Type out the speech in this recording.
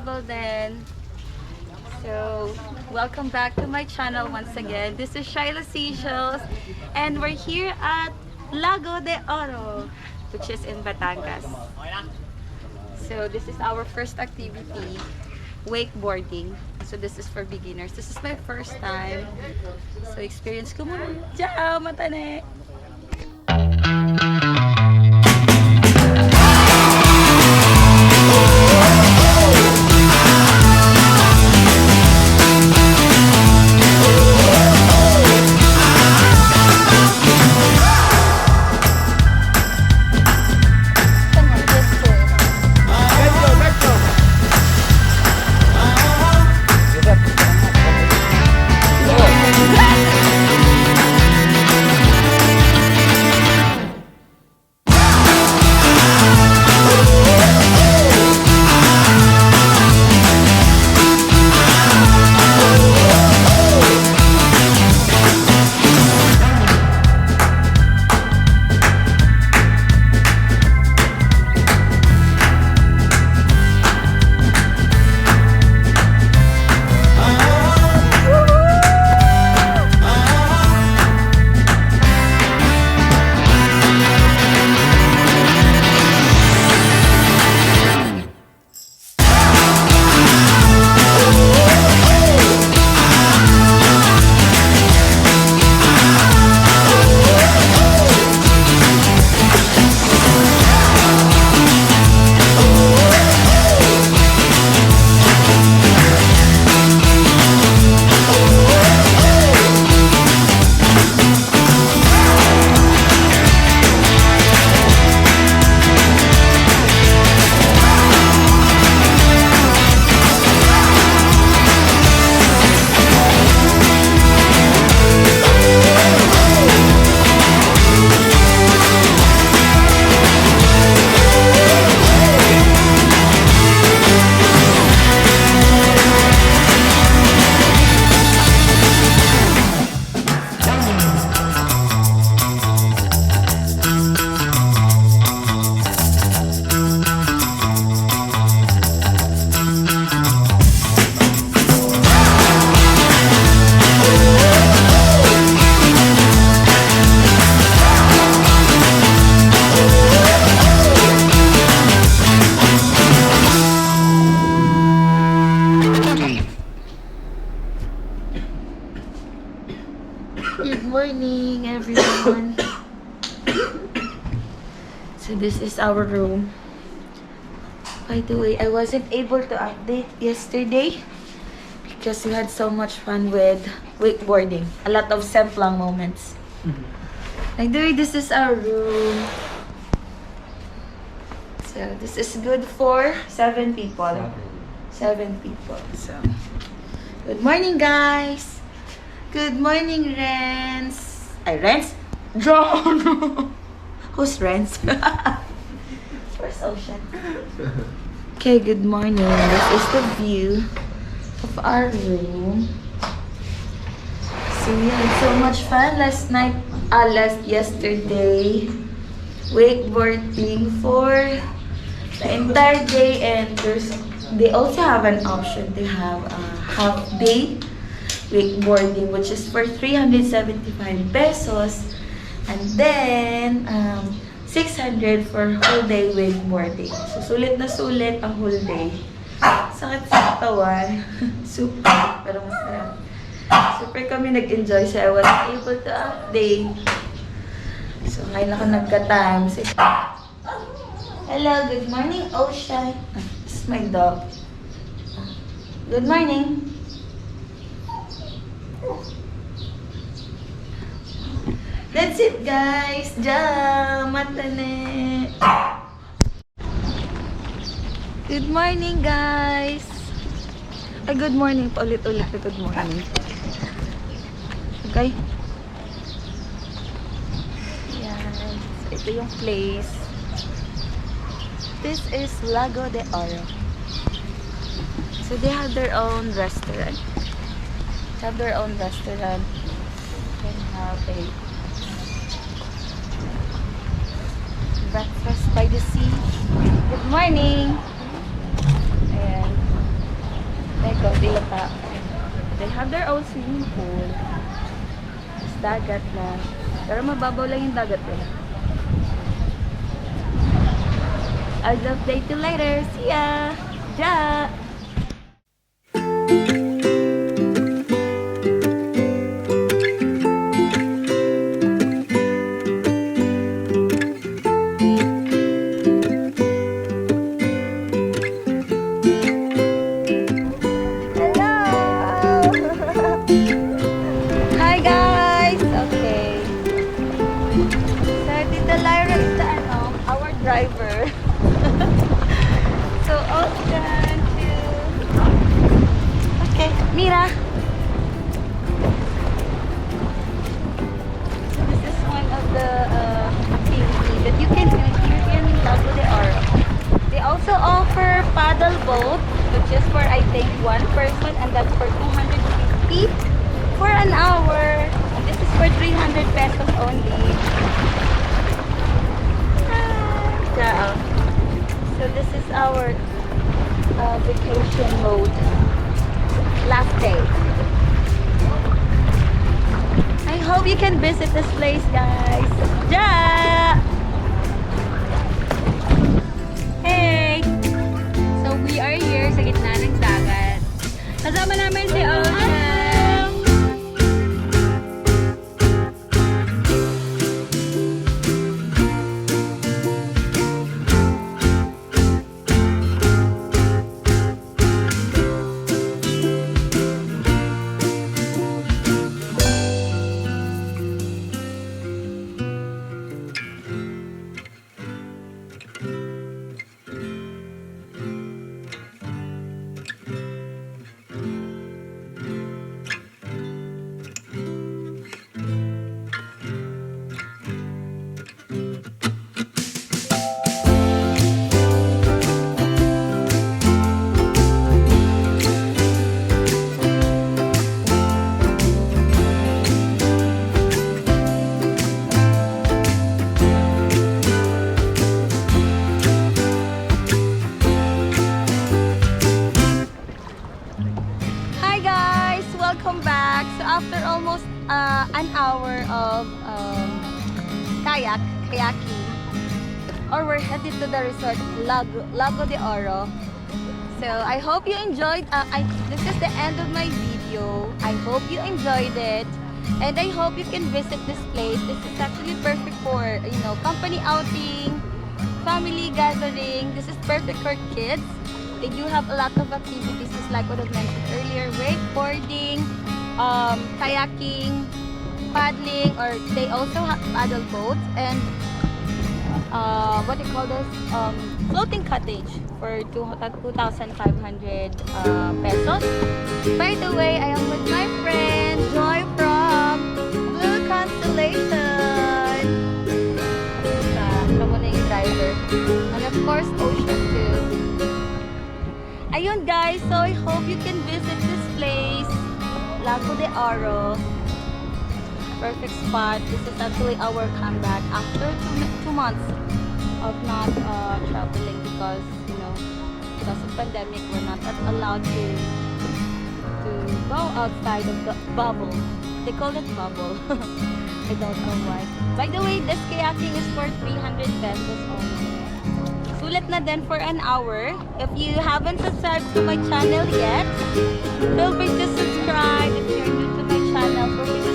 travel then. So, welcome back to my channel once again. This is Shyla Seashells and we're here at Lago de Oro, which is in Batangas. So, this is our first activity, wakeboarding. So, this is for beginners. This is my first time. So, experience ko muna. Ciao, matane! Good morning, everyone. So this is our room. By the way, I wasn't able to update yesterday because we had so much fun with wakeboarding. A lot of semplang moments. By the way, this is our room. So this is good for 7 people. 7 people. So good morning, guys. Good morning, Renz. Ay, Renz? John! Who's Renz? Where's Ocean? Okay, good morning. This is the view of our room. So we had so much fun yesterday. Wakeboarding for the entire day, and they also have an option to have a half day wakeboarding, which is for 375 pesos, and then 600 for whole day wakeboarding. So sulit na sulit ang whole day. Sakit sa katawan. Super, pero masarap. Super kami nag-enjoy, so I was able to update. So ngayon ako nagka-time. So, hello, good morning, Ocean. This is my dog. Good morning. That's it, guys. Jam, matane. Good morning, guys. Ay, good morning. Ulit-ulit. Good morning. Okay. Yan. So, ito yung place. This is Lago de Oro. So, they have their own restaurant. They can have a breakfast by the sea. Good morning. And They have their own swimming pool. It's dagat lang. Pero mababaw lang yung dagat eh. I'll update you later. See ya! Ja! Driver. So ocean to... Okay, Mira. So this is one of the activity that you can do here in Lago de Oro. They also offer paddle boat, which is for I think one person, and that's for 250 for an hour. And this is for 300 pesos only. So this is our vacation mode. Last day. I hope you can visit this place, guys. Ja! Hey! So we are here sa gitna ng dagat. Kasama namin si Ocean. After almost an hour of kayaking, or we're headed to the resort Lago de Oro. So I hope you enjoyed. This is the end of my video. I hope you enjoyed it, and I hope you can visit this place. This is actually perfect for company outing, family gathering. This is perfect for kids. They do have a lot of activities, just like what I mentioned earlier: wakeboarding, kayaking, paddling, or they also have paddle boats, and what do you call this? Floating cottage for 2,500 pesos. By the way, I am with my friend Joy from Blue Constellation. Siya muna yung driver. And of course, Ocean too. Ayun guys, so I hope you can visit this place. Lago de Oro. Perfect spot. This is actually our comeback after 2 months of not traveling because because of pandemic we're not allowed to go outside of the bubble. They call it bubble. I don't know why. By the way, this kayaking is for 300 pesos only. Sulit na din for an hour. If you haven't subscribed to my channel yet, feel free to subscribe. If you're new to my channel, feel free to